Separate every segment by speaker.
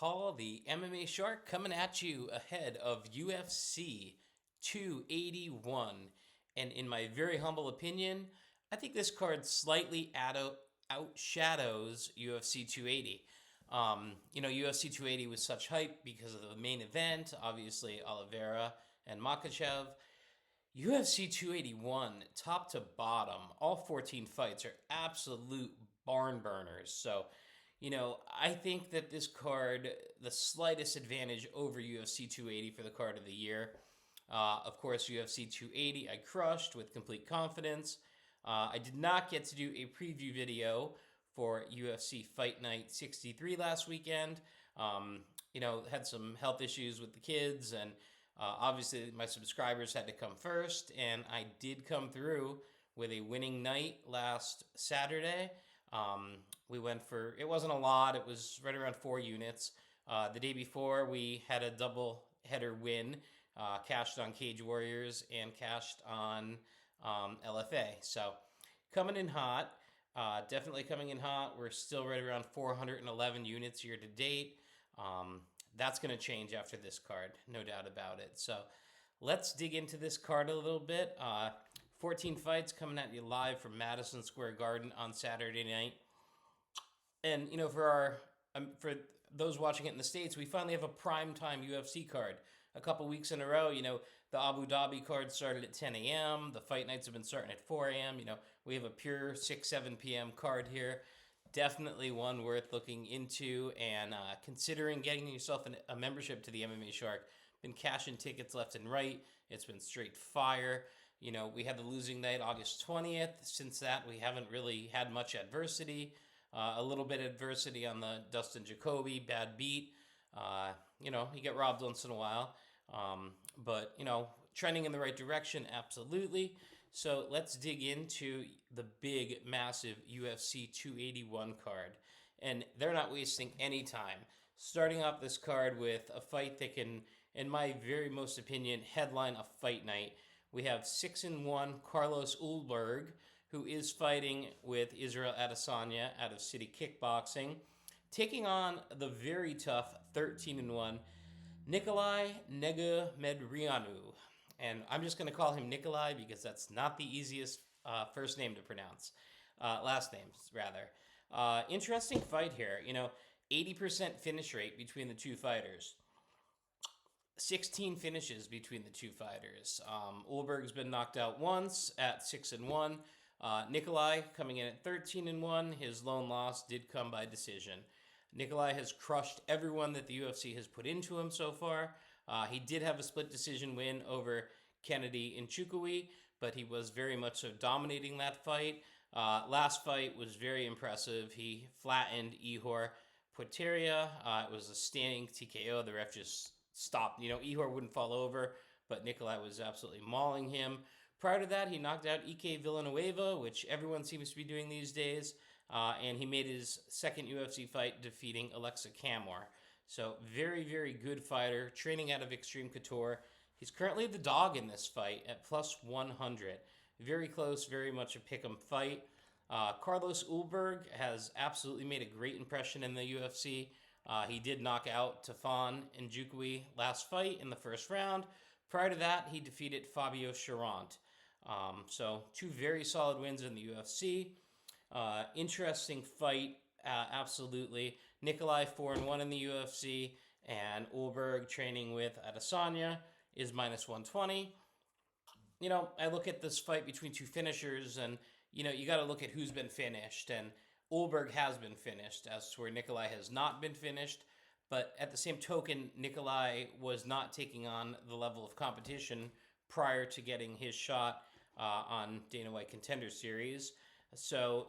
Speaker 1: Paul, the MMA Shark, coming at you ahead of UFC 281. And in my very humble opinion, I think this card slightly outshadows UFC 280. UFC 280 was such hype because of the main event, obviously Oliveira and Makhachev. UFC 281, top to bottom, all 14 fights are absolute barn burners. So, I think that this card, the slightest advantage over UFC 280 for the card of the year. Of course, UFC 280 I crushed with complete confidence. I did not get to do a preview video for UFC Fight Night 63 last weekend. Had some health issues with the kids, and obviously my subscribers had to come first, and I did come through with a winning night last Saturday. We went for, it wasn't a lot, it was right around 4 units. The day before, we had a double header win, cashed on Cage Warriors and cashed on LFA. So coming in hot, definitely coming in hot. We're still right around 411 units year to date. That's going to change after this card, no doubt about it. So let's dig into this card a little bit. 14 fights coming at you live from Madison Square Garden on Saturday night. And, for those watching it in the States, we finally have a primetime UFC card. A couple weeks in a row, the Abu Dhabi card started at 10 a.m. The fight nights have been starting at 4 a.m. We have a pure 6, 7 p.m. card here. Definitely one worth looking into and considering getting yourself a membership to the MMA Shark. Been cashing tickets left and right. It's been straight fire. We had the losing night August 20th. Since that, we haven't really had much adversity. A little bit of adversity on the Dustin Jacoby bad beat. You get robbed once in a while. But trending in the right direction, absolutely. So let's dig into the big, massive UFC 281 card. And they're not wasting any time. Starting off this card with a fight that can, in my very most opinion, headline a fight night. We have 6-1 Carlos Ulberg, who is fighting with Israel Adesanya out of City Kickboxing, taking on the very tough 13-1 Nikolai Negumereanu. And I'm just going to call him Nikolai because that's not the easiest first name to pronounce. Last names, rather. Interesting fight here. 80% finish rate between the two fighters. 16 finishes between the two fighters. Ulberg's been knocked out once at 6-1. Nikolai coming in at 13-1. His lone loss did come by decision. Nikolai has crushed everyone that the UFC has put into him so far. He did have a split decision win over Kennedy Nzechukwu, but he was very much so dominating that fight. Last fight was very impressive. He flattened Ihor Poirier. It was a standing TKO. The ref just stopped. Ihor wouldn't fall over, but Nikolai was absolutely mauling him. Prior to that, he knocked out Ike Villanueva, which everyone seems to be doing these days. And he made his second UFC fight defeating Alexa Kamor. So very, very good fighter, training out of Extreme Couture. He's currently the dog in this fight at plus 100. Very close, very much a pick'em fight. Carlos Ulberg has absolutely made a great impression in the UFC. He did knock out Tafon Nzechukwu last fight in the first round. Prior to that, he defeated Fabio Cherant. So 2 very solid wins in the UFC. Interesting fight, absolutely. Nikolai 4-1 in the UFC, and Ulberg training with Adesanya is minus 120. I look at this fight between 2 finishers, and you got to look at who's been finished, and Ulberg has been finished, as to where Nikolai has not been finished. But at the same token, Nikolai was not taking on the level of competition prior to getting his shot on Dana White Contender Series. So,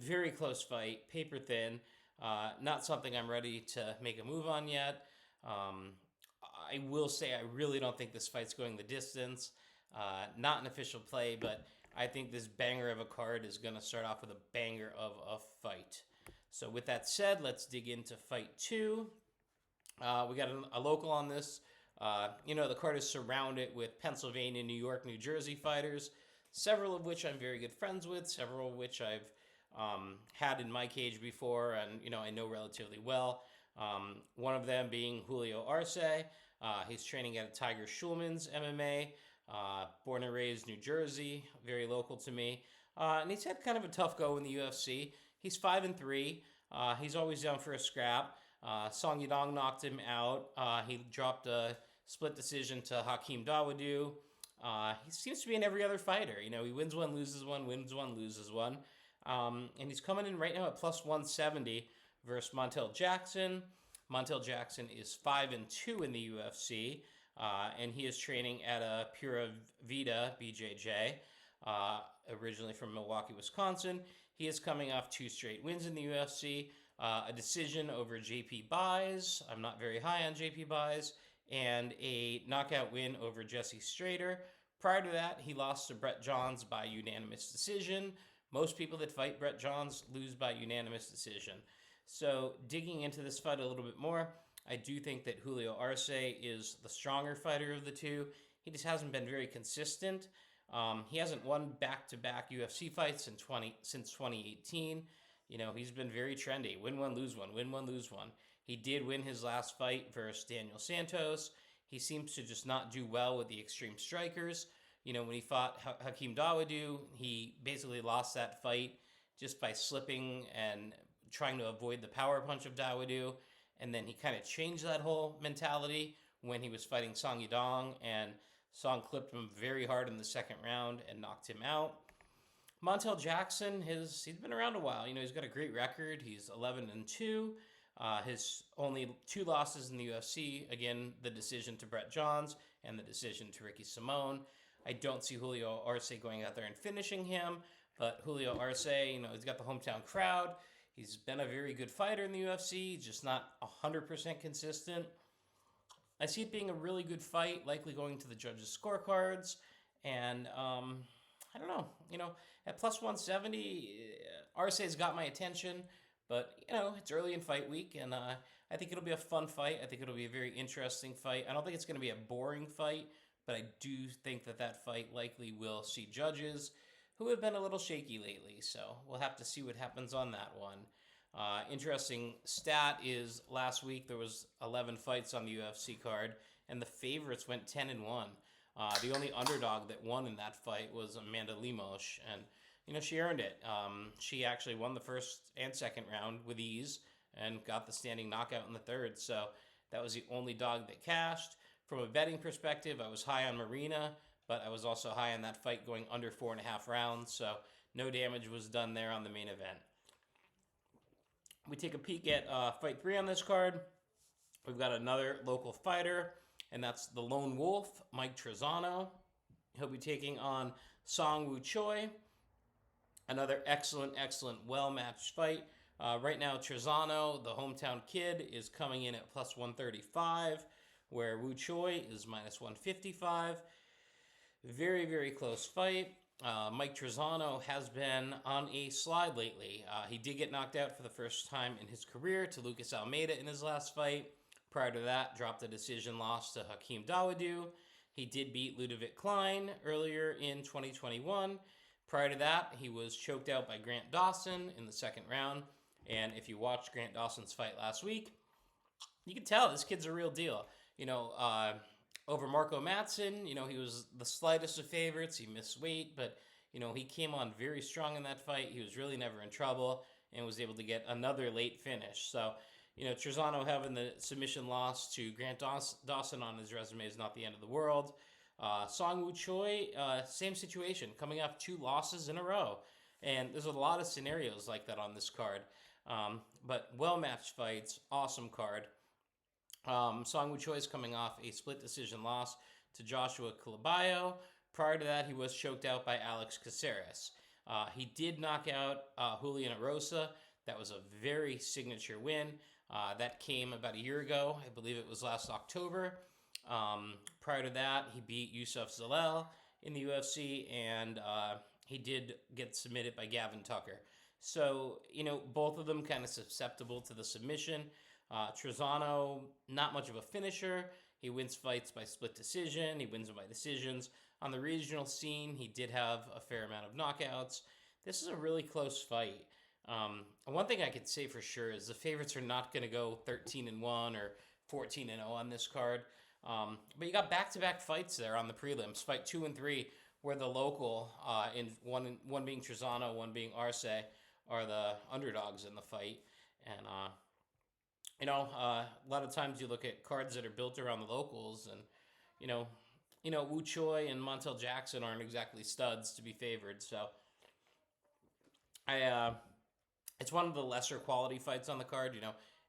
Speaker 1: very close fight, paper thin, not something I'm ready to make a move on yet. I will say I really don't think this fight's going the distance. Not an official play, but I think this banger of a card is going to start off with a banger of a fight. So with that said, let's dig into fight 2. We got a local on this. The card is surrounded with Pennsylvania, New York, New Jersey fighters, several of which I'm very good friends with, several of which I've had in my cage before and, I know relatively well. One of them being Julio Arce. He's training at Tiger Schulman's MMA, born and raised New Jersey, very local to me. And he's had kind of a tough go in the UFC. He's 5-3. He's always down for a scrap. Song Yadong knocked him out. He dropped a split decision to Hakeem Dawodu. He seems to be in every other fighter. You know, he wins one, loses one, wins one, loses one. And he's coming in right now at plus 170 versus Montel Jackson. Montel Jackson is 5-2 in the UFC, and he is training at a Pura Vida BJJ, originally from Milwaukee, Wisconsin. He is coming off 2 straight wins in the UFC, a decision over JP Buys. I'm not very high on JP Buys, and a knockout win over Jesse Strader. Prior to that, he lost to Brett Johns by unanimous decision. Most people that fight Brett Johns lose by unanimous decision. So digging into this fight a little bit more, I do think that Julio Arce is the stronger fighter of the two. He just hasn't been very consistent. He hasn't won back-to-back UFC fights since 2018. You know, he's been very trendy. Win one, lose one. Win one, lose one. He did win his last fight versus Daniel Santos. He seems to just not do well with the extreme strikers. You know, when he fought Hakeem Dawodu, he basically lost that fight just by slipping and trying to avoid the power punch of Dawodu. And then he kind of changed that whole mentality when he was fighting Song Yadong, and Song clipped him very hard in the second round and knocked him out. Montel Jackson, he's been around a while. You know, he's got a great record. He's 11-2. His only 2 losses in the UFC, again, the decision to Brett Johns and the decision to Ricky Simone. I don't see Julio Arce going out there and finishing him, but Julio Arce, you know, he's got the hometown crowd. He's been a very good fighter in the UFC, just not 100% consistent. I see it being a really good fight, likely going to the judges' scorecards. And I don't know, you know, at plus 170, Arce's got my attention. But, you know, it's early in fight week, and I think it'll be a fun fight. I think it'll be a very interesting fight. I don't think it's going to be a boring fight, but I do think that fight likely will see judges who have been a little shaky lately. So we'll have to see what happens on that one. Interesting stat is last week there was 11 fights on the UFC card, and the favorites went 10-1. The only underdog that won in that fight was Amanda Lemos, and you know, she earned it. She actually won the first and second round with ease and got the standing knockout in the third. So that was the only dog that cashed. From a betting perspective, I was high on Marina, but I was also high on that fight going under 4.5 rounds. So no damage was done there on the main event. We take a peek at fight 3 on this card. We've got another local fighter, and that's the Lone Wolf, Mike Trizano. He'll be taking on Woo Choi. Another excellent, well-matched fight. Right now, Trizano, the hometown kid, is coming in at plus 135, where Woo Choi is minus 155. Very, very close fight. Mike Trizano has been on a slide lately. He did get knocked out for the first time in his career to Lucas Almeida in his last fight. Prior to that, dropped a decision loss to Hakeem Dawodu. He did beat Ludovic Klein earlier in 2021. Prior to that, he was choked out by Grant Dawson in the second round. And if you watched Grant Dawson's fight last week, you can tell this kid's a real deal. You know, over Marco Madsen, you know, he was the slightest of favorites. He missed weight, but, you know, he came on very strong in that fight. He was really never in trouble and was able to get another late finish. So, you know, Trizano having the submission loss to Grant Dawson on his resume is not the end of the world. Woo Choi, same situation, coming off 2 losses in a row. And there's a lot of scenarios like that on this card. But well-matched fights, awesome card. Woo Choi is coming off a split decision loss to Joshua Calabayo. Prior to that, he was choked out by Alex Caceres. He did knock out Julian Erosa. That was a very signature win. That came about a year ago. I believe it was last October. Prior to that, he beat Yusuf Zalal in the UFC, and he did get submitted by Gavin Tucker. So, you know, both of them kind of susceptible to the submission. Trizano, not much of a finisher. He wins fights by split decision. He wins them by decisions. On the regional scene, he did have a fair amount of knockouts. This is a really close fight. One thing I could say for sure is the favorites are not going to go 13-1 or 14-0 on this card. But you got back-to-back fights there on the prelims. Fight 2 and 3, where the local, in one being Trizano, one being Arce, are the underdogs in the fight. And a lot of times you look at cards that are built around the locals, and Woo Choi and Montel Jackson aren't exactly studs to be favored. So it's one of the lesser quality fights on the card.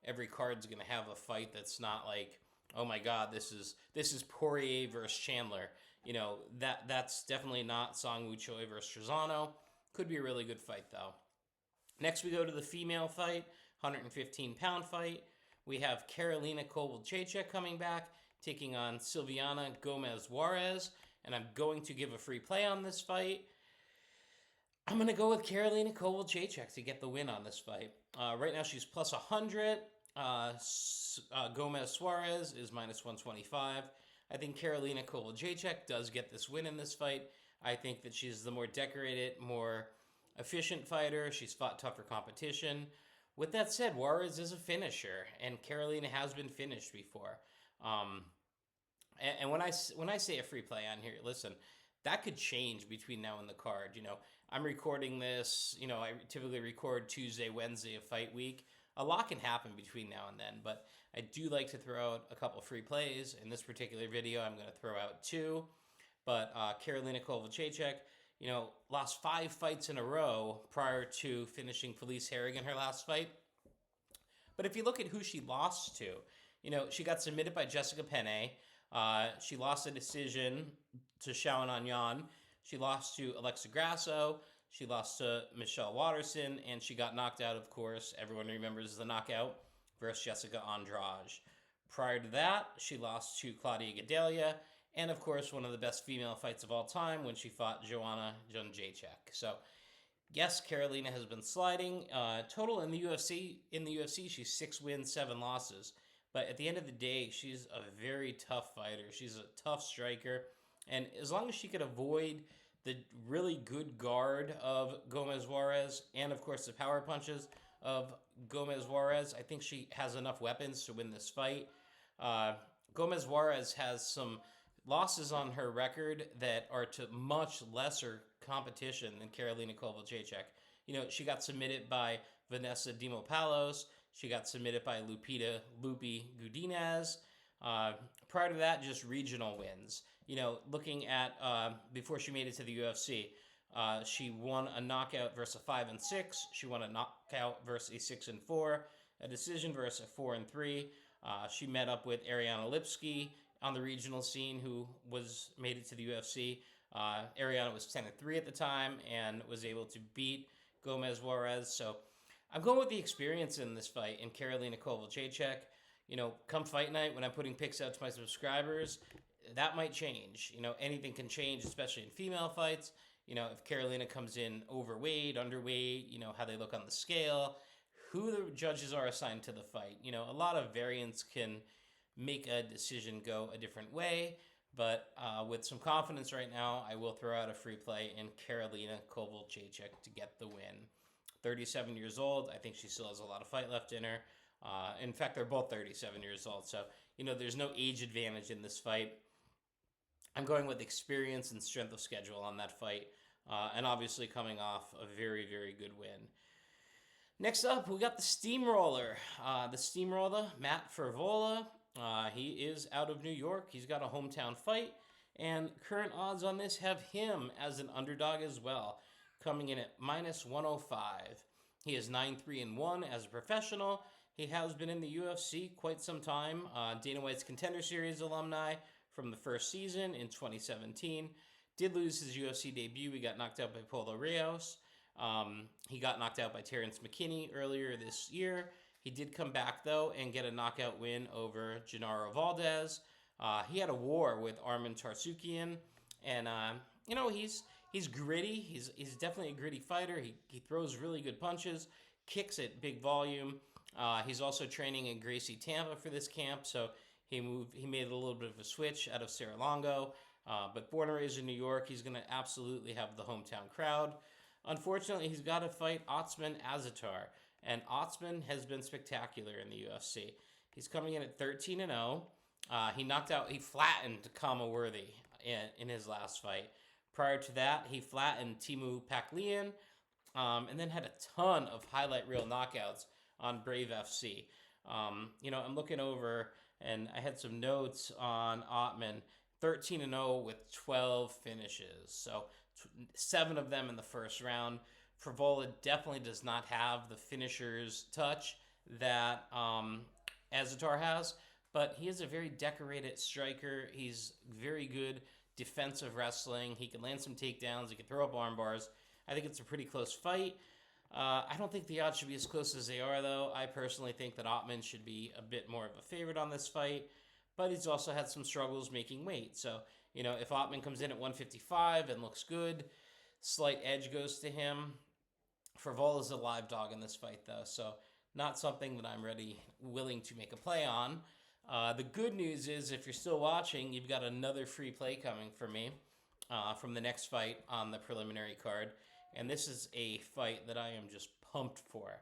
Speaker 1: Every card's gonna have a fight that's not like, oh my God, this is Poirier versus Chandler. That's definitely not Song Woo Choi versus Trizano. Could be a really good fight though. Next we go to the female fight, 115-pound fight. We have Karolina Kowalkiewicz coming back, taking on Silviana Gomez Juarez, and I'm going to give a free play on this fight. I'm going to go with Karolina Kowalkiewicz to get the win on this fight. Right now she's plus 100. Gomez Juarez is minus 125. I think Karolina Kowalkiewicz does get this win in this fight. I think that she's the more decorated, more efficient fighter. She's fought tougher competition. With that said, Juarez is a finisher, and Karolina has been finished before. And when I say a free play on here, listen, that could change between now and the card. I'm recording this. I typically record Tuesday, Wednesday of fight week. A lot can happen between now and then, but I do like to throw out a couple free plays. In this particular video, I'm going to throw out 2. But Karolina Kowalkiewicz, lost 5 fights in a row prior to finishing Felice Herrig in her last fight. But if you look at who she lost to, she got submitted by Jessica Penne. She lost a decision to Xiao Nanyan. She lost to Alexa Grasso. She lost to Michelle Watterson, and she got knocked out, of course. Everyone remembers the knockout versus Jessica Andrade. Prior to that, she lost to Claudia Gadelha, and of course, one of the best female fights of all time when she fought Joanna Jędrzejczyk. So, yes, Karolina has been sliding. Total in the UFC, she's 6 wins, 7 losses. But at the end of the day, she's a very tough fighter. She's a tough striker. And as long as she could avoid the really good guard of Gomez Juarez and, of course, the power punches of Gomez Juarez, I think she has enough weapons to win this fight. Gomez Juarez has some losses on her record that are to much lesser competition than Karolina Kowalkiewicz. She got submitted by Vanessa Dimo-Palos. She got submitted by Lupi Gudinez. Prior to that, just regional wins. Looking at before she made it to the UFC, she won a knockout versus a 5-6. She won a knockout versus a 6-4. A decision versus a 4-3. She met up with Ariana Lipski on the regional scene, who made it to the UFC. Ariana was 10-3 at the time and was able to beat Gomez Juarez. So I'm going with the experience in this fight in Karolina Kowalkiewicz. Come fight night when I'm putting picks out to my subscribers, that might change. Anything can change, especially in female fights. If Karolina comes in overweight, underweight, how they look on the scale, who the judges are assigned to the fight. A lot of variance can make a decision go a different way. But with some confidence right now, I will throw out a free play in Karolina Kowalkiewicz to get the win. 37 years old. I think she still has a lot of fight left in her. In fact, they're both 37 years old. So, there's no age advantage in this fight. I'm going with experience and strength of schedule on that fight. And obviously coming off a very, very good win. Next up, we got the Steamroller. The Steamroller, Matt Frevola. He is out of New York. He's got a hometown fight. And current odds on this have him as an underdog as well, coming in at minus 105. He is 9-3-1 as a professional. He has been in the UFC quite some time. Dana White's Contender Series alumni from the first season in 2017. Did lose his UFC debut. He got knocked out by Paulo Reyes. He got knocked out by Terrence McKinney earlier this year. He did come back, though, and get a knockout win over Gennaro Valdez. He had a war with Arman Tsarukyan. And, he's gritty. He's definitely a gritty fighter. He throws really good punches, kicks at big volume. He's also training in Gracie, Tampa for this camp, so he made a little bit of a switch out of Serra-Longo. But born and raised in New York, he's going to absolutely have the hometown crowd. Unfortunately, he's got to fight Otsman Azaitar, and Otsman has been spectacular in the UFC. He's coming in at 13-0. He flattened Kama Worthy in his last fight. Prior to that, he flattened Timu Paklian, and then had a ton of highlight reel knockouts on Brave FC. I'm looking over, and I had some notes on Ottman. 13-0 with 12 finishes. So 7 of them in the first round. Frevola definitely does not have the finisher's touch that Azaitar has, but he is a very decorated striker. He's very good defensive wrestling. He can land some takedowns. He can throw up arm bars. I think it's a pretty close fight. I don't think the odds should be as close as they are, though. I personally think that Ottman should be a bit more of a favorite on this fight, but he's also had some struggles making weight. So, if Ottman comes in at 155 and looks good, slight edge goes to him. Frevola's a live dog in this fight, though, so not something that I'm willing to make a play on. The good news is, if you're still watching, you've got another free play coming for me from the next fight on the preliminary card. And this is a fight that I am just pumped for.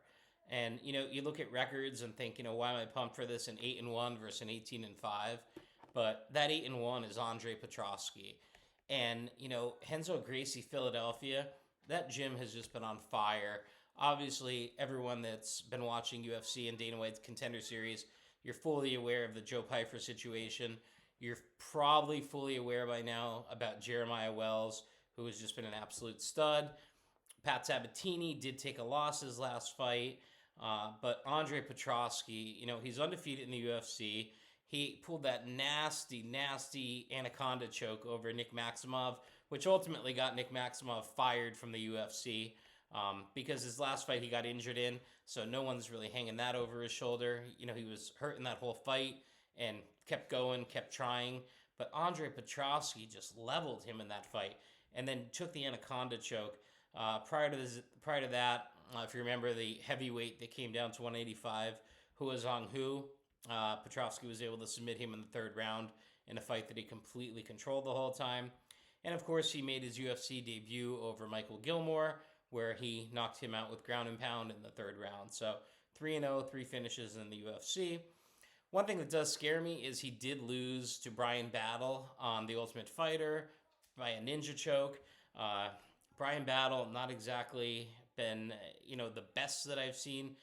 Speaker 1: And, you look at records and think, why am I pumped for this? An 8-1 versus an 18-5. But that 8-1 is Andre Petroski. And, Renzo Gracie, Philadelphia, that gym has just been on fire. Obviously, everyone that's been watching UFC and Dana White's Contender Series, you're fully aware of the Joe Pyfer situation. You're probably fully aware by now about Jeremiah Wells, who has just been an absolute stud. Pat Sabatini did take a loss his last fight, but Andre Petroski, he's undefeated in the UFC. He pulled that nasty, nasty anaconda choke over Nick Maximov, which ultimately got Nick Maximov fired from the UFC because his last fight he got injured in, so no one's really hanging that over his shoulder. He was hurt in that whole fight and kept going, kept trying, but Andre Petroski just leveled him in that fight and then took the anaconda choke. Prior to that, if you remember the heavyweight that came down to 185, Hua Zhang, Petroski was able to submit him in the third round in a fight that he completely controlled the whole time. And of course, he made his UFC debut over Michael Gilmore, where he knocked him out with ground and pound in the third round. So 3-0, 3 finishes in the UFC. One thing that does scare me is he did lose to Brian Battle on The Ultimate Fighter by a ninja choke. Brian Battle, not exactly been, the best that I've seen.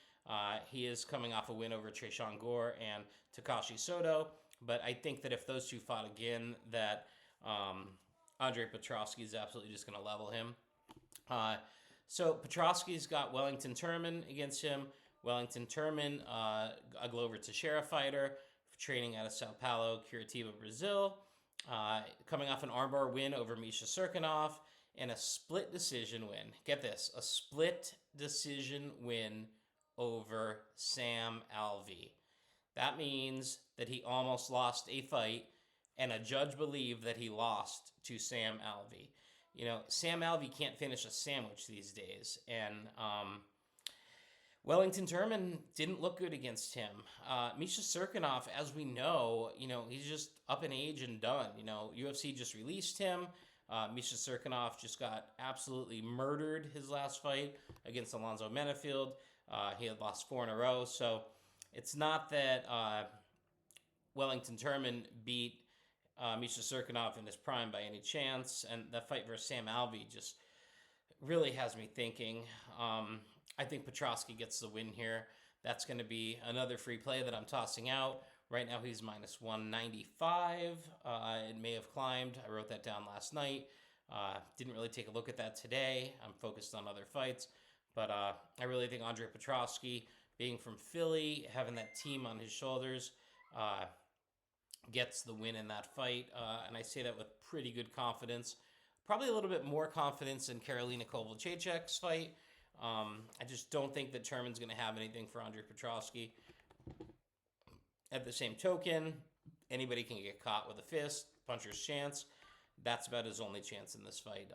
Speaker 1: He is coming off a win over Trishan Gore and Takashi Soto, but I think that if those two fought again, that Andre Petroski is absolutely just going to level him. So Petroski's got Wellington Turman against him. Wellington Turman, a Glover Teixeira fighter, training out of Sao Paulo, Curitiba, Brazil. Coming off an armbar win over Misha Serkinov. And a split decision win. Get this, a split decision win over Sam Alvey. That means that he almost lost a fight, and a judge believed that he lost to Sam Alvey. Sam Alvey can't finish a sandwich these days, and Wellington Turman didn't look good against him. Misha Serkinov, as we know, he's just up in age and done. UFC just released him. Misha Serkinov just got absolutely murdered his last fight against Alonzo Menafield. He had lost 4 in a row. So it's not that Wellington Turman beat Misha Serkinov in his prime by any chance. And that fight versus Sam Alvey just really has me thinking. I think Petroski gets the win here. That's going to be another free play that I'm tossing out. Right now he's minus 195. It may have climbed. I wrote that down last night. Didn't really take a look at that today. I'm focused on other fights. But I really think Andre Petroski, being from Philly, having that team on his shoulders, gets the win in that fight. And I say that with pretty good confidence. Probably a little bit more confidence in Karolina Kowalkiewicz fight. I just don't think that Turman's going to have anything for Andre Petroski. At the same token, anybody can get caught with a fist, puncher's chance. That's about his only chance in this fight.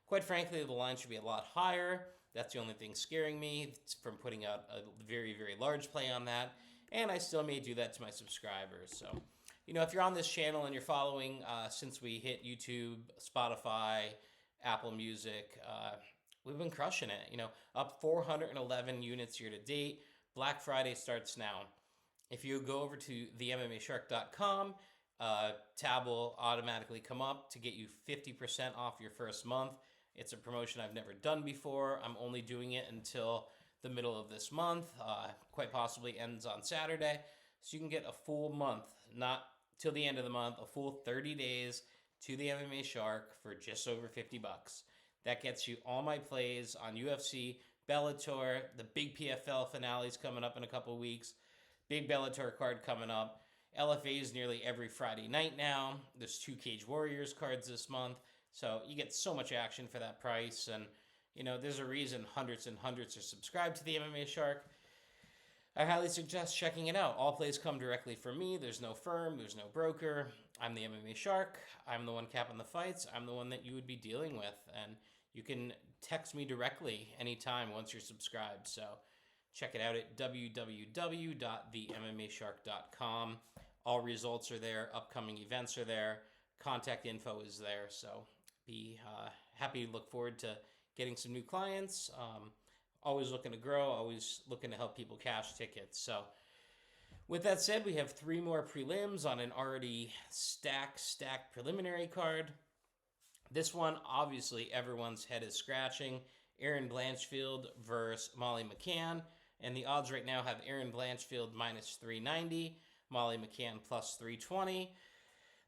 Speaker 1: Quite frankly, the line should be a lot higher. That's the only thing scaring me from putting out a very, very large play on that. And I still may do that to my subscribers. So, if you're on this channel and you're following since we hit YouTube, Spotify, Apple Music, we've been crushing it. Up 411 units year to date. Black Friday starts now. If you go over to themmashark.com, tab will automatically come up to get you 50% off your first month. It's a promotion I've never done before. I'm only doing it until the middle of this month. Quite possibly ends on Saturday. So you can get a full month, not till the end of the month, a full 30 days to the MMA Shark for just over $50. That gets you all my plays on UFC, Bellator, the big PFL finales coming up in a couple weeks, big Bellator card coming up. LFA is nearly every Friday night now. There's 2 Cage Warriors cards this month. So you get so much action for that price. And, there's a reason hundreds and hundreds are subscribed to the MMA Shark. I highly suggest checking it out. All plays come directly from me. There's no firm. There's no broker. I'm the MMA Shark. I'm the one capping the fights. I'm the one that you would be dealing with. And you can text me directly anytime once you're subscribed. So check it out at www.themmashark.com. All results are there. Upcoming events are there. Contact info is there. So be happy to look forward to getting some new clients. Always looking to grow. Always looking to help people cash tickets. So with that said, we have 3 more prelims on an already stacked preliminary card. This one, obviously, everyone's head is scratching. Erin Blanchfield versus Molly McCann. And the odds right now have Erin Blanchfield minus 390, Molly McCann plus 320.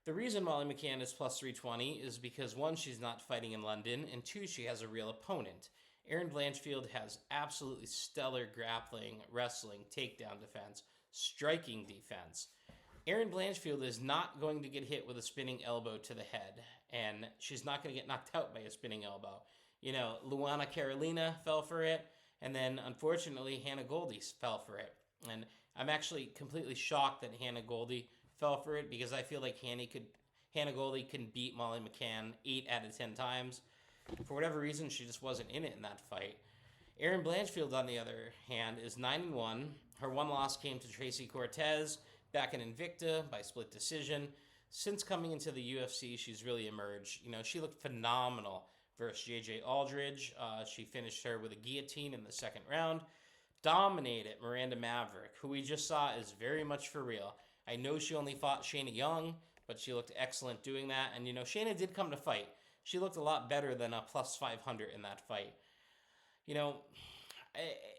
Speaker 1: The reason Molly McCann is plus 320 is because, 1, she's not fighting in London, and 2, she has a real opponent. Erin Blanchfield has absolutely stellar grappling, wrestling, takedown defense, striking defense. Erin Blanchfield is not going to get hit with a spinning elbow to the head, and she's not going to get knocked out by a spinning elbow. Luana Carolina fell for it, and then, unfortunately, Hannah Goldie fell for it. And I'm actually completely shocked that Hannah Goldie fell for it, because I feel like Hannah Goldie can beat Molly McCann 8 out of 10 times. For whatever reason, she just wasn't in it in that fight. Erin Blanchfield, on the other hand, is 9-1. Her one loss came to Tracy Cortez back in Invicta by split decision. Since coming into the UFC, she's really emerged. She looked phenomenal versus JJ Aldridge. She finished her with a guillotine in the second round. Dominated Miranda Maverick, who we just saw is very much for real. I know she only fought Shayna Young, but she looked excellent doing that. And, Shayna did come to fight. She looked a lot better than a plus 500 in that fight.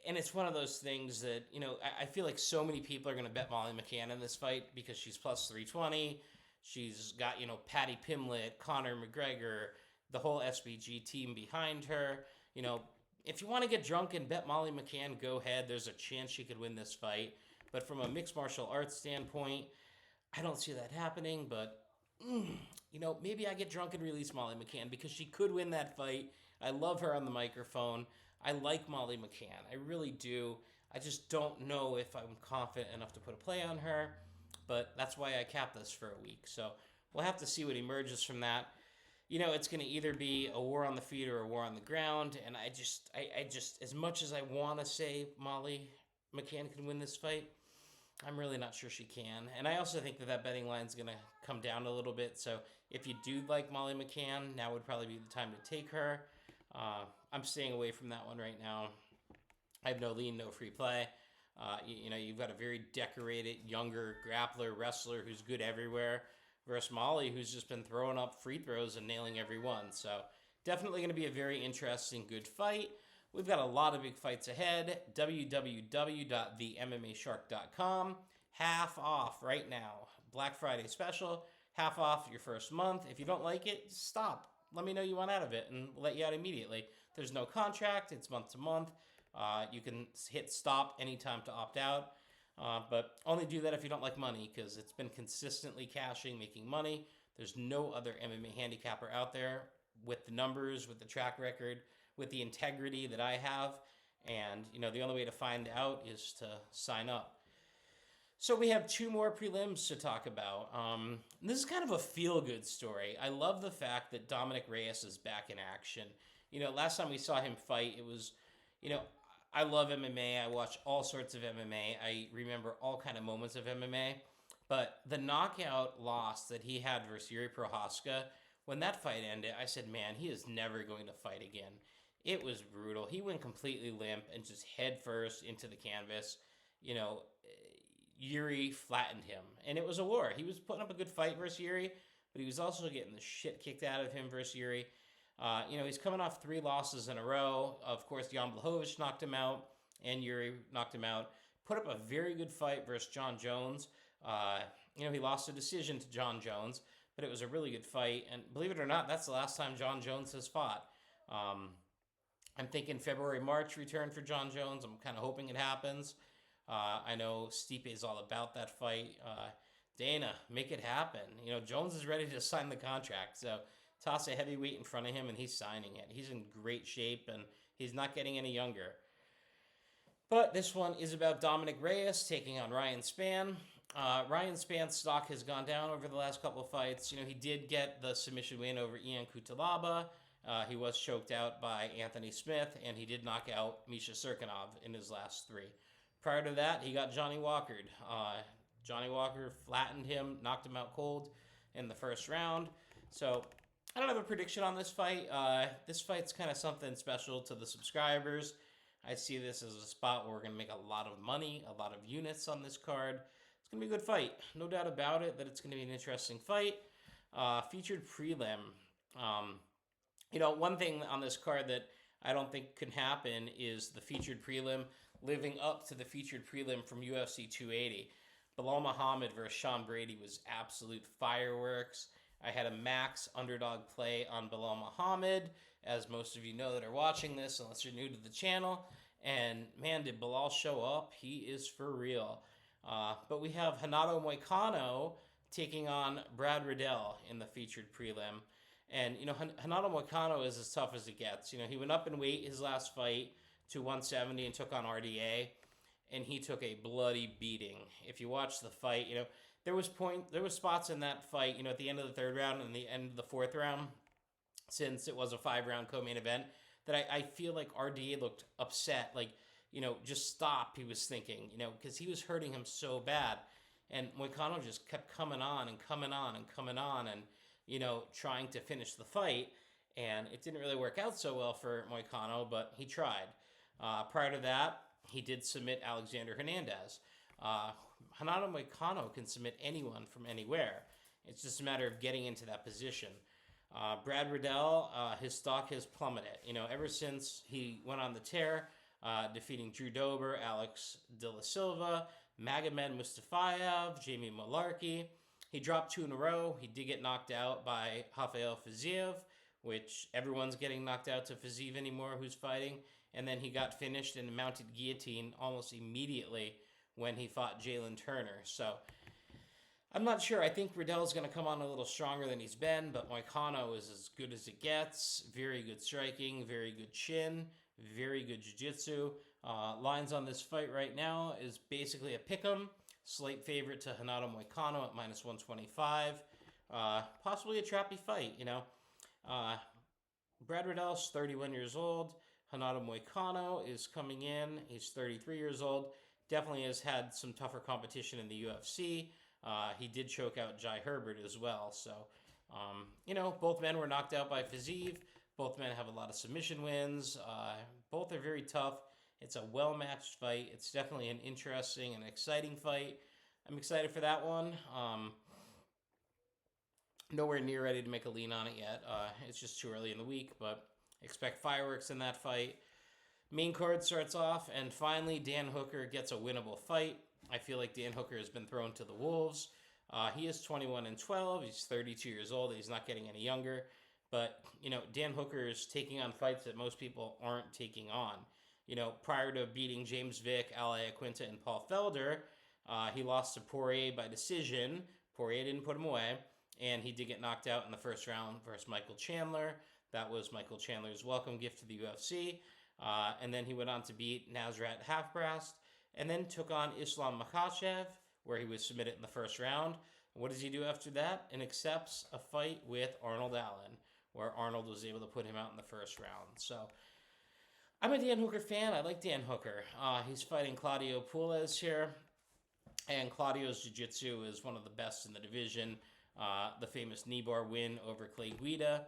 Speaker 1: And it's one of those things that, I feel like so many people are going to bet Molly McCann in this fight because she's plus 320. She's got, Patty Pimlet, Conor McGregor, the whole SBG team behind her. If you want to get drunk and bet Molly McCann, go ahead. There's a chance she could win this fight. But from a mixed martial arts standpoint, I don't see that happening. But, maybe I get drunk and release Molly McCann because she could win that fight. I love her on the microphone. I like Molly McCann. I really do. I just don't know if I'm confident enough to put a play on her. But that's why I capped this for a week. So we'll have to see what emerges from that. It's going to either be a war on the feet or a war on the ground. And I just, as much as I want to say Molly McCann can win this fight, I'm really not sure she can. And I also think that betting line is going to come down a little bit. So if you do like Molly McCann, now would probably be the time to take her. I'm staying away from that one right now. I have no lean, no free play. You've got a very decorated, younger grappler, wrestler who's good everywhere versus Molly, who's just been throwing up free throws and nailing every one. So definitely going to be a very interesting, good fight. We've got a lot of big fights ahead. www.themmashark.com. Half off right now. Black Friday special. Half off your first month. If you don't like it, stop. Let me know you want out of it and we'll let you out immediately. There's no contract. It's month to month. You can hit stop anytime to opt out. But only do that if you don't like money, because it's been consistently cashing, making money. There's no other MMA handicapper out there with the numbers, with the track record, with the integrity that I have. And, the only way to find out is to sign up. So we have 2 more prelims to talk about. This is kind of a feel-good story. I love the fact that Dominic Reyes is back in action. Last time we saw him fight, it was, I love MMA. I watch all sorts of MMA. I remember all kind of moments of MMA. But the knockout loss that he had versus Yuri Prohaska, when that fight ended, I said, man, he is never going to fight again. It was brutal. He went completely limp and just head first into the canvas. You know, Yuri flattened him, and it was a war. He was putting up a good fight versus Yuri, but he was also getting the shit kicked out of him versus Yuri. He's coming off 3 losses in a row. Of course, Jan Blachowicz knocked him out, and Yuri knocked him out. Put up a very good fight versus John Jones. He lost a decision to John Jones, but it was a really good fight. And believe it or not, that's the last time John Jones has fought. I'm thinking February, March return for John Jones. I'm kind of hoping it happens. I know Stipe is all about that fight. Dana, make it happen. Jones is ready to sign the contract. So toss a heavyweight in front of him and he's signing it. He's in great shape and he's not getting any younger. But this one is about Dominic Reyes taking on Ryan Spann. Ryan Spann's stock has gone down over the last couple of fights. He did get the submission win over Ian Kutalaba. He was choked out by Anthony Smith, and he did knock out Misha Serkinov in his last 3. Prior to that, he got Johnny Walkered. Johnny Walker flattened him, knocked him out cold in the first round. So I don't have a prediction on this fight. This fight's kind of something special to the subscribers. I see this as a spot where we're going to make a lot of money, a lot of units on this card. It's going to be a good fight. No doubt about it that it's going to be an interesting fight. Featured prelim. One thing on this card that I don't think can happen is the featured prelim living up to the featured prelim from UFC 280. Bilal Muhammad versus Sean Brady was absolute fireworks. I had a max underdog play on Bilal Muhammad, as most of you know that are watching this, unless you're new to the channel. And man, did Bilal show up. He is for real. But we have Renato Moicano taking on Brad Riddell in the featured prelim. And, Renato Moicano is as tough as it gets. He went up in weight his last fight to 170 and took on RDA, and he took a bloody beating. If you watch the fight, there was spots in that fight, at the end of the 3rd round and the end of the 4th round, since it was a 5-round co-main event, that I feel like RDA looked upset, like, just stop, he was thinking, because he was hurting him so bad. And Moicano just kept coming on and coming on and coming on and, trying to finish the fight. And it didn't really work out so well for Moicano, but he tried. Prior to that, he did submit Alexander Hernandez. Renato Moicano can submit anyone from anywhere. It's just a matter of getting into that position. Brad Riddell, his stock has plummeted. Ever since he went on the tear, defeating Drew Dober, Alex De La Silva, Magomed Mustafayev, Jamie Malarkey. He dropped 2 in a row. He did get knocked out by Rafael Fiziev, which everyone's getting knocked out to Fiziev anymore who's fighting. And then he got finished in a mounted guillotine almost immediately when he fought Jalen Turner. So I'm not sure. I think Riddell's going to come on a little stronger than he's been, but Moicano is as good as it gets. Very good striking, very good chin, very good jiu-jitsu. Lines on this fight right now is basically a pick'em. Slight favorite to Renato Moicano at minus 125. Possibly a trappy fight, Brad Riddell's 31 years old. Renato Moicano is coming in. He's 33 years old. Definitely has had some tougher competition in the UFC. He did choke out Jai Herbert as well. So, both men were knocked out by Fiziev. Both men have a lot of submission wins. Both are very tough. It's a well-matched fight. It's definitely an interesting and exciting fight. I'm excited for that one. Nowhere near ready to make a lean on it yet. It's just too early in the week, but expect fireworks in that fight. Main card starts off, and finally Dan Hooker gets a winnable fight. I feel like Dan Hooker has been thrown to the wolves. He is 21-12. He's 32 years old. He's not getting any younger. But, Dan Hooker is taking on fights that most people aren't taking on. Prior to beating James Vick, Al Iaquinta, and Paul Felder, he lost to Poirier by decision. Poirier didn't put him away, and he did get knocked out in the first round versus Michael Chandler. That was Michael Chandler's welcome gift to the UFC. And then he went on to beat Nasrat Haqparast, and then took on Islam Makhachev, where he was submitted in the first round. What does he do after that? And accepts a fight with Arnold Allen, where Arnold was able to put him out in the first round. So I'm a Dan Hooker fan. I like Dan Hooker. He's fighting Claudio Puelles here, and Claudio's jiu-jitsu is one of the best in the division. the famous knee bar win over Clay Guida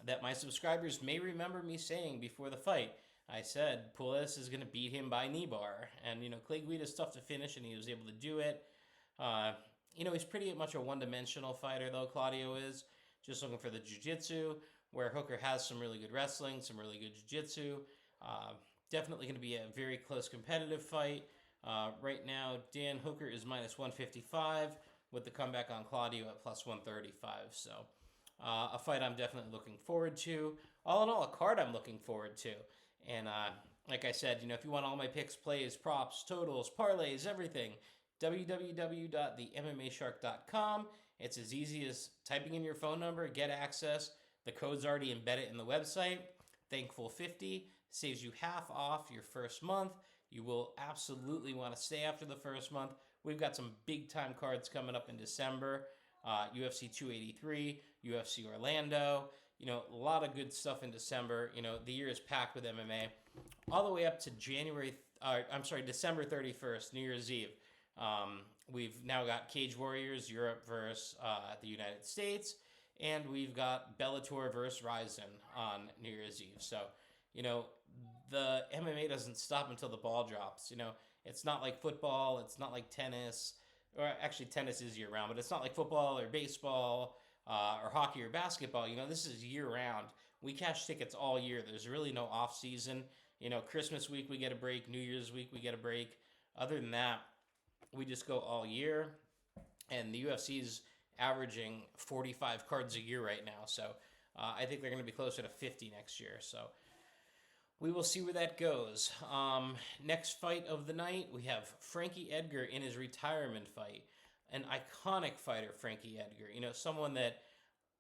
Speaker 1: that my subscribers may remember me saying before the fight. I said Puelles is going to beat him by knee bar. And, Clay Guida is tough to finish, and he was able to do it. He's pretty much a one-dimensional fighter, though, Claudio is. Just looking for the jiu-jitsu, where Hooker has some really good wrestling, some really good jiu-jitsu. Definitely going to be a very close competitive fight. Right now, Dan Hooker is minus 155 with the comeback on Claudio at plus 135. So a fight I'm definitely looking forward to. All in all, a card I'm looking forward to. And like I said, if you want all my picks, plays, props, totals, parlays, everything, www.themmashark.com. It's as easy as typing in your phone number, get access. The code's already embedded in the website. Thankful50 saves you half off your first month. You will absolutely want to stay after the first month. We've got some big-time cards coming up in December. UFC 283, UFC Orlando. A lot of good stuff in December. The year is packed with MMA. All the way up to December 31st, New Year's Eve. We've now got Cage Warriors, Europe versus the United States. And we've got Bellator versus Ryzen on New Year's Eve. So, the MMA doesn't stop until the ball drops. It's not like football. It's not like tennis. Or actually, tennis is year-round. But it's not like football or baseball or hockey or basketball. This is year-round. We cash tickets all year. There's really no off-season. Christmas week we get a break. New Year's week we get a break. Other than that, we just go all year. And the UFC's averaging 45 cards a year right now. So I think they're going to be closer to 50 next year. So we will see where that goes. Next fight of the night, we have Frankie Edgar in his retirement fight. An iconic fighter, Frankie Edgar. Someone that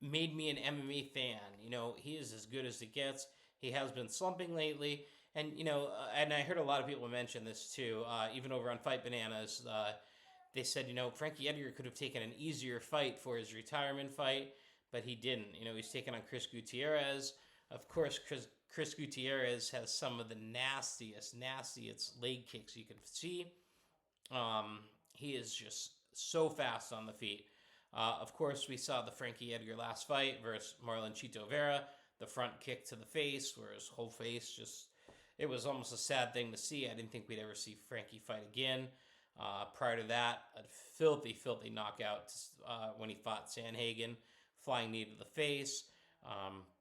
Speaker 1: made me an MMA fan. He is as good as it gets. He has been slumping lately. And, and I heard a lot of people mention this too, even over on Fight Bananas. They said, Frankie Edgar could have taken an easier fight for his retirement fight, but he didn't. He's taken on Chris Gutierrez. Of course, Chris Gutierrez has some of the nastiest leg kicks you can see. He is just so fast on the feet. Of course, we saw the Frankie Edgar last fight versus Marlon Chito Vera. The front kick to the face, where his whole face it was almost a sad thing to see. I didn't think we'd ever see Frankie fight again. Prior to that, a filthy knockout when he fought Sanhagen, flying knee to the face.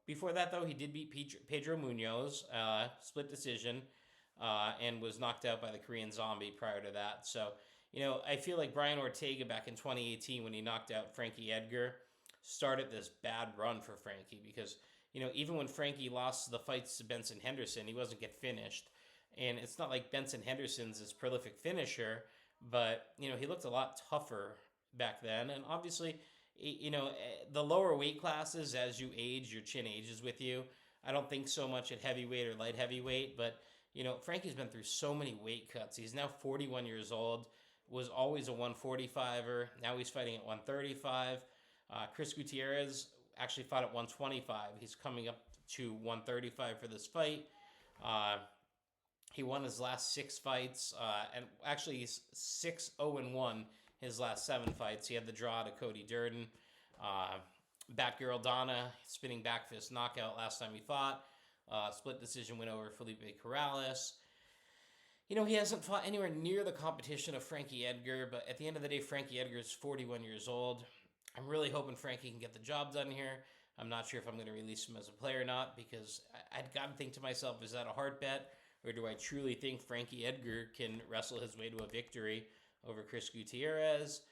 Speaker 1: Before that, though, he did beat Pedro Munoz, split decision, and was knocked out by the Korean Zombie prior to that. So, I feel like Brian Ortega back in 2018 when he knocked out Frankie Edgar started this bad run for Frankie because, even when Frankie lost the fights to Benson Henderson, he wasn't get finished. And it's not like Benson Henderson's this prolific finisher, but, he looked a lot tougher back then. And obviously, the lower weight classes, as you age, your chin ages with you. I don't think so much at heavyweight or light heavyweight, but, Frankie's been through so many weight cuts. He's now 41 years old, was always a 145er. Now he's fighting at 135. Chris Gutierrez actually fought at 125. He's coming up to 135 for this fight. He won his last 6 fights, and actually he's 6-0-1 his last 7 fights. He had the draw to Cody Durden. Batgirl Donna, spinning back fist knockout last time he fought. Split decision win over Felipe Corrales. He hasn't fought anywhere near the competition of Frankie Edgar, but at the end of the day, Frankie Edgar is 41 years old. I'm really hoping Frankie can get the job done here. I'm not sure if I'm going to release him as a player or not because I'd got to think to myself, is that a hard bet? Or do I truly think Frankie Edgar can wrestle his way to a victory over Chris Gutierrez?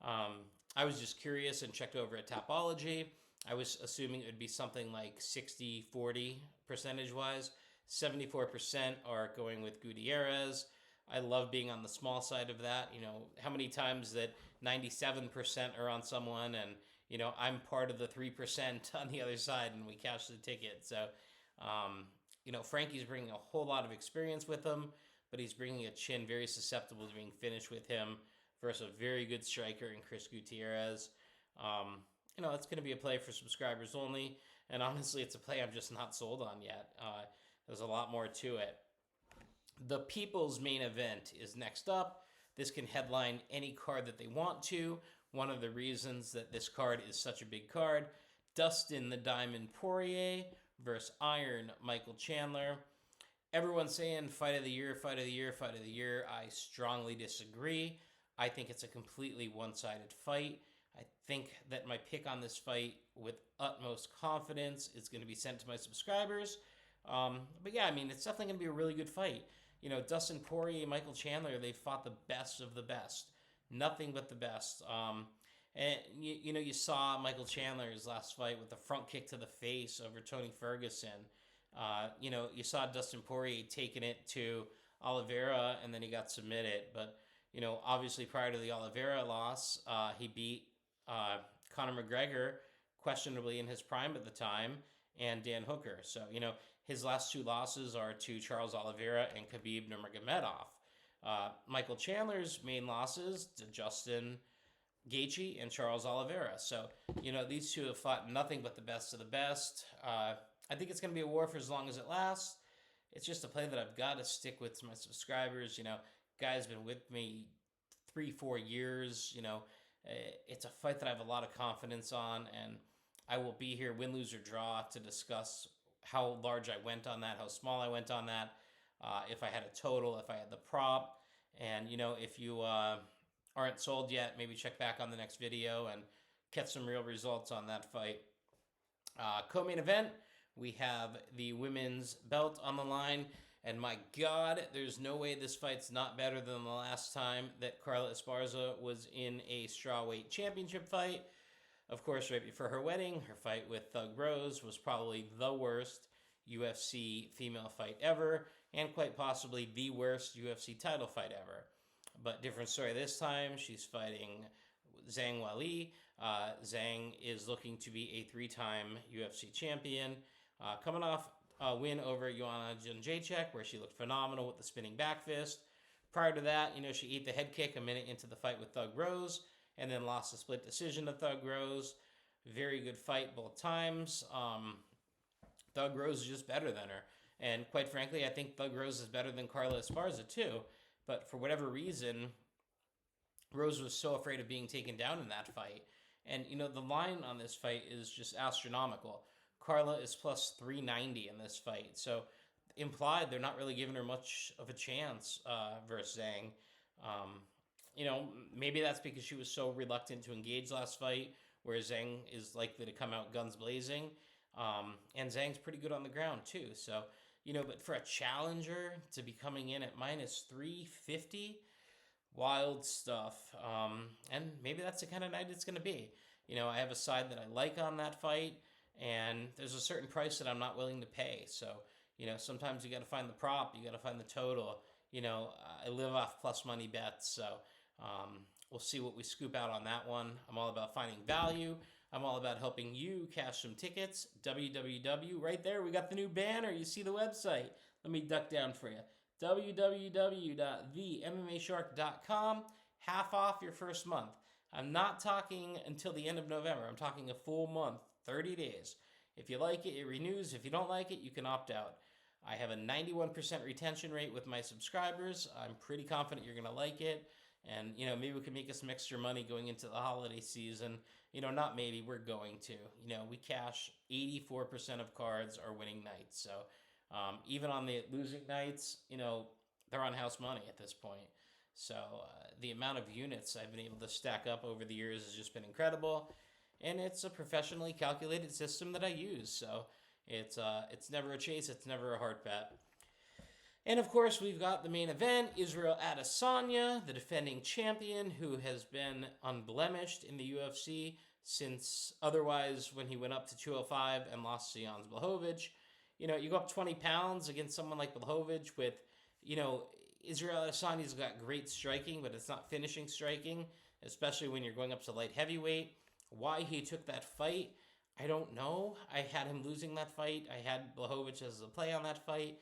Speaker 1: I was just curious and checked over at Tapology. I was assuming it would be something like 60-40 percentage-wise. 74% are going with Gutierrez. I love being on the small side of that. How many times that 97% are on someone and, I'm part of the 3% on the other side and we cash the ticket. So, Frankie's bringing a whole lot of experience with him, but he's bringing a chin very susceptible to being finished with him versus a very good striker in Chris Gutierrez. It's going to be a play for subscribers only, and honestly, it's a play I'm just not sold on yet. There's a lot more to it. The People's Main Event is next up. This can headline any card that they want to. one of the reasons that this card is such a big card. Dustin the Diamond Poirier versus Iron Michael Chandler. Everyone's saying fight of the year, fight of the year, fight of the year. I strongly disagree. I think it's a completely one-sided fight. I think that my pick on this fight with utmost confidence is going to be sent to my subscribers. But yeah, I mean, it's definitely going to be a really good fight. You know, Dustin Poirier, Michael Chandler, they fought the best of the best. Nothing but the best. And you saw Michael Chandler's last fight with the front kick to the face over Tony Ferguson. You saw Dustin Poirier taking it to Oliveira, and then he got submitted. But, obviously prior to the Oliveira loss, he beat Conor McGregor, questionably in his prime at the time, and Dan Hooker. So, his last two losses are to Charles Oliveira and Khabib Nurmagomedov. Michael Chandler's main losses to Justin Gaethje and Charles Oliveira. So, these two have fought nothing but the best of the best. I think it's going to be a war for as long as it lasts. It's just a play that I've got to stick with to my subscribers. Guy's been with me 3-4 years. It's a fight that I have a lot of confidence on, and I will be here, win, lose, or draw, to discuss how large I went on that, how small I went on that, if I had a total, if I had the prop. And, if you aren't sold yet, maybe check back on the next video and catch some real results on that fight. Co-main event, we have the women's belt on the line. And my God, there's no way this fight's not better than the last time that Carla Esparza was in a strawweight championship fight. Of course, right before her wedding, her fight with Thug Rose was probably the worst UFC female fight ever, and quite possibly the worst UFC title fight ever. But different story this time. She's fighting Zhang Weili. Zhang is looking to be a 3-time UFC champion. Coming off a win over Joanna Jędrzejczyk, where she looked phenomenal with the spinning back fist. Prior to that, she ate the head kick a minute into the fight with Thug Rose, and then lost a split decision to Thug Rose. Very good fight both times. Thug Rose is just better than her. And quite frankly, I think Thug Rose is better than Carla Esparza too. But for whatever reason, Rose was so afraid of being taken down in that fight. And, the line on this fight is just astronomical. Carla is plus 390 in this fight. So implied they're not really giving her much of a chance versus Zhang. Maybe that's because she was so reluctant to engage last fight, where Zhang is likely to come out guns blazing. And Zhang's pretty good on the ground too. So, but for a challenger to be coming in at minus 350, wild stuff. And maybe that's the kind of night it's going to be. I have a side that I like on that fight, and there's a certain price that I'm not willing to pay. So, sometimes you got to find the prop, you got to find the total. I live off plus money bets, so we'll see what we scoop out on that one. I'm all about finding value. I'm all about helping you cash some tickets. www, right there, we got the new banner. You see the website. Let me duck down for you. www.themmashark.com. Half off your first month. I'm not talking until the end of November. I'm talking a full month, 30 days. If you like it, it renews. If you don't like it, you can opt out. I have a 91% retention rate with my subscribers. I'm pretty confident you're going to like it. And, maybe we can make us some extra money going into the holiday season. Not maybe, we're going to. We cash 84% of cards are winning nights. So even on the losing nights, they're on house money at this point. So the amount of units I've been able to stack up over the years has just been incredible. And it's a professionally calculated system that I use. So it's never a chase. It's never a hard bet. And of course, we've got the main event, Israel Adesanya, the defending champion who has been unblemished in the UFC since otherwise when he went up to 205 and lost to Jan Blachowicz. You go up 20 pounds against someone like Blachowicz with, Israel Adesanya's got great striking, but it's not finishing striking, especially when you're going up to light heavyweight. Why he took that fight, I don't know. I had him losing that fight. I had Blachowicz as a play on that fight.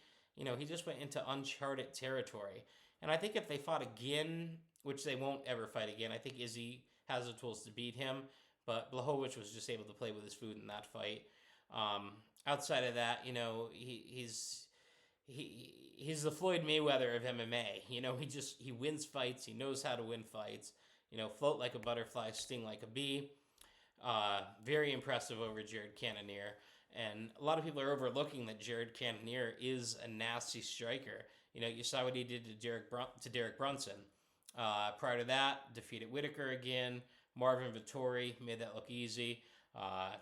Speaker 1: He just went into uncharted territory. And I think if they fought again, which they won't ever fight again, I think Izzy has the tools to beat him. But Blachowicz was just able to play with his food in that fight. Outside of that, he's the Floyd Mayweather of MMA. He wins fights. He knows how to win fights. Float like a butterfly, sting like a bee. Very impressive over Jared Cannonier. And a lot of people are overlooking that Jared Cannonier is a nasty striker. You saw what he did to Derek Brunson. Prior to that, defeated Whitaker again. Marvin Vettori made that look easy.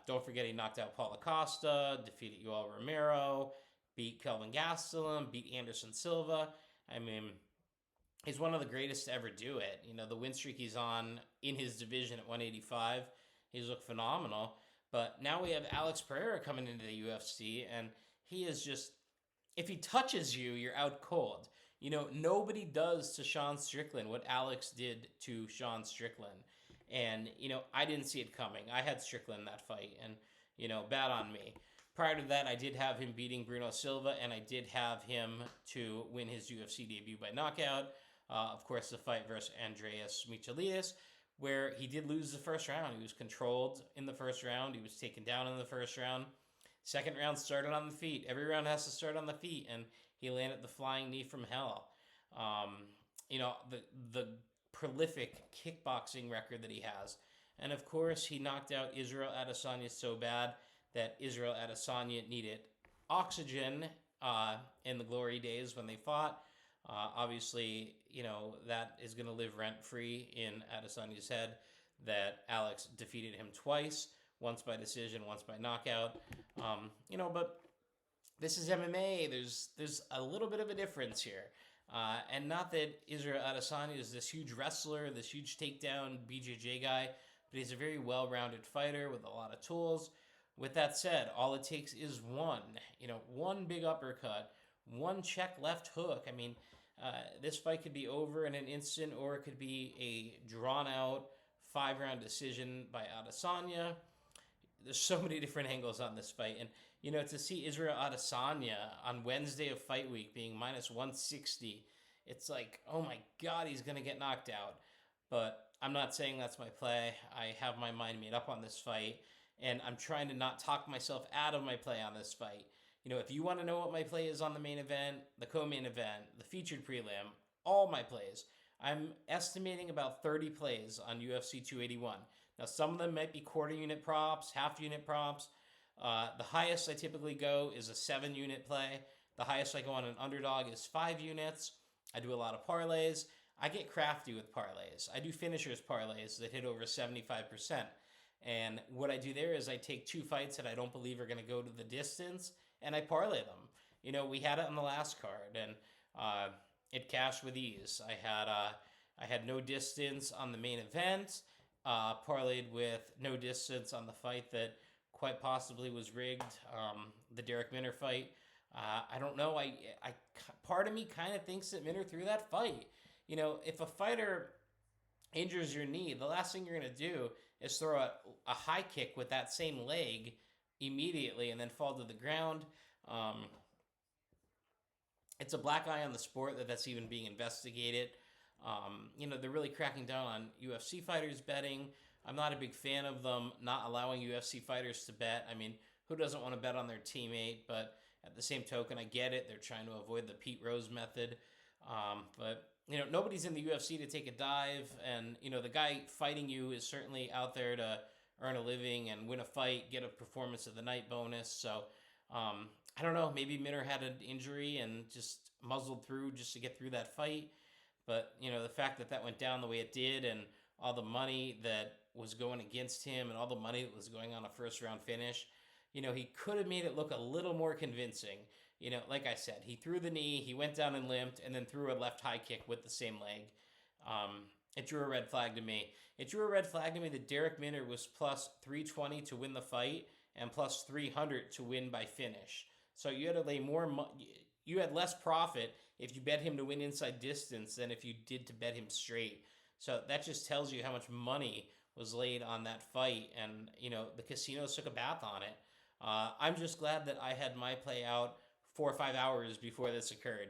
Speaker 1: Don't forget he knocked out Paulo Costa, defeated Yoel Romero, beat Kelvin Gastelum, beat Anderson Silva. I mean, he's one of the greatest to ever do it. The win streak he's on in his division at 185, he's looked phenomenal. But now we have Alex Pereira coming into the UFC, and he is just, if he touches you, you're out cold. Nobody does to Sean Strickland what Alex did to Sean Strickland. And, I didn't see it coming. I had Strickland in that fight, and, bad on me. Prior to that, I did have him beating Bruno Silva, and I did have him to win his UFC debut by knockout. Of course, the fight versus Andreas Michailidis, where he did lose the first round. He was controlled in the first round. He was taken down in the first round. Second round started on the feet. Every round has to start on the feet, and he landed the flying knee from hell. The prolific kickboxing record that he has. And of course, he knocked out Israel Adesanya so bad that Israel Adesanya needed oxygen in the glory days when they fought. Obviously, that is going to live rent-free in Adesanya's head, that Alex defeated him twice, once by decision, once by knockout. But this is MMA. There's a little bit of a difference here. And not that Israel Adesanya is this huge wrestler, this huge takedown BJJ guy, but he's a very well-rounded fighter with a lot of tools. With that said, all it takes is one big uppercut, one check left hook. I mean, this fight could be over in an instant, or it could be a drawn-out 5-round decision by Adesanya. There's so many different angles on this fight. And, to see Israel Adesanya on Wednesday of fight week being minus 160, it's like, oh my God, he's going to get knocked out. But I'm not saying that's my play. I have my mind made up on this fight, and I'm trying to not talk myself out of my play on this fight. If you want to know what my play is on the main event, the co-main event, the featured prelim, all my plays, I'm estimating about 30 plays on UFC 281. Now, some of them might be quarter unit props, half unit props. The highest I typically go is a 7-unit play. The highest I go on an underdog is 5 units. I do a lot of parlays. I get crafty with parlays. I do finishers parlays that hit over 75%. And what I do there is I take 2 fights that I don't believe are going to go to the distance, and I parlay them. We had it on the last card, and it cashed with ease. I had no distance on the main event, parlayed with no distance on the fight that quite possibly was rigged, the Derek Minner fight. I don't know. I part of me kind of thinks that Minner threw that fight. If a fighter injures your knee, the last thing you're going to do is throw a high kick with that same leg immediately and then fall to the ground. It's a black eye on the sport that's even being investigated. They're really cracking down on UFC fighters betting. I'm not a big fan of them not allowing UFC fighters to bet. I mean, who doesn't want to bet on their teammate? But at the same token, I get it. They're trying to avoid the Pete Rose method. But nobody's in the UFC to take a dive. And, the guy fighting you is certainly out there to earn a living and win a fight, get a performance of the night bonus. So, I don't know. Maybe Minner had an injury and just muzzled through just to get through that fight. But, the fact that went down the way it did, and all the money that was going against him and all the money that was going on a first-round finish, he could have made it look a little more convincing. Like I said, he threw the knee, he went down and limped, and then threw a left high kick with the same leg. It drew a red flag to me. It drew a red flag to me that Derek Minner was plus 320 to win the fight and plus 300 to win by finish. So you had to lay you had less profit if you bet him to win inside distance than if you did to bet him straight. So that just tells you how much money was laid on that fight, and the casinos took a bath on it. I'm just glad that I had my play out 4 or 5 hours before this occurred.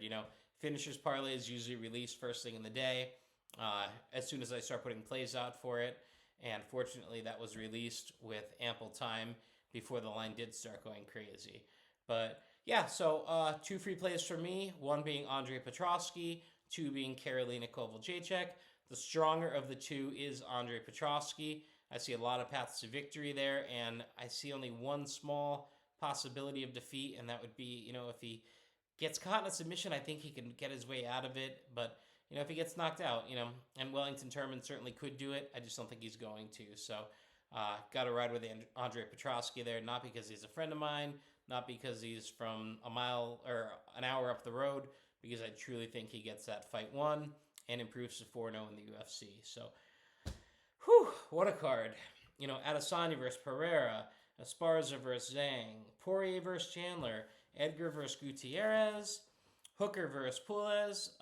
Speaker 1: Finishers parlays usually released first thing in the day, as soon as I start putting plays out for it, and fortunately that was released with ample time before the line did start going crazy. But yeah, so 2 free plays for me, 1 being Andre Petroski, 2 being Karolina Kowalkiewicz. The stronger of the two is Andre Petroski. I see a lot of paths to victory there, and I see only one small possibility of defeat, and that would be, if he gets caught in a submission, I think he can get his way out of it. But, if he gets knocked out, and Wellington Turman certainly could do it, I just don't think he's going to. So, got to ride with Andre Petroski there, not because he's a friend of mine, not because he's from a mile or an hour up the road, because I truly think he gets that fight won and improves to 4-0 in the UFC. So, whew, what a card. Adesanya versus Pereira, Esparza versus Zhang, Poirier versus Chandler, Edgar versus Gutierrez, Hooker versus Puelles,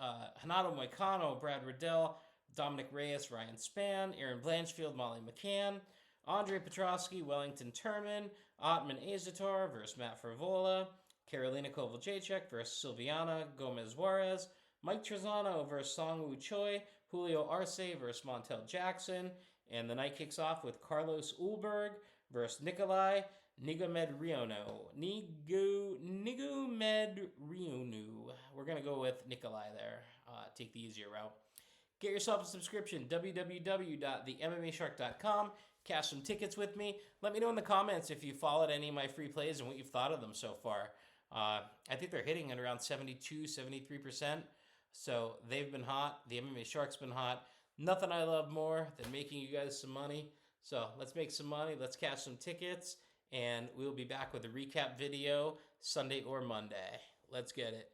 Speaker 1: Hanato Moicano, Brad Riddell, Dominic Reyes, Ryan Spann, Aaron Blanchfield, Molly McCann, Andre Petroski, Wellington Turman, Otman Azaitar versus Matt Frevola, Karolina Kowalkiewicz versus Silviana Gomez Juarez, Mike Trizano versus Woo Choi, Julio Arce versus Montel Jackson, and the night kicks off with Carlos Ulberg versus Negumereanu. We're going to go with Nikolai there. Take the easier route. Get yourself a subscription, www.themmashark.com. Cash some tickets with me. Let me know in the comments if you followed any of my free plays and what you've thought of them so far. I think they're hitting at around 72, 73%. So they've been hot. The MMA Shark's been hot. Nothing I love more than making you guys some money. So let's make some money. Let's cash some tickets. And we'll be back with a recap video Sunday or Monday. Let's get it.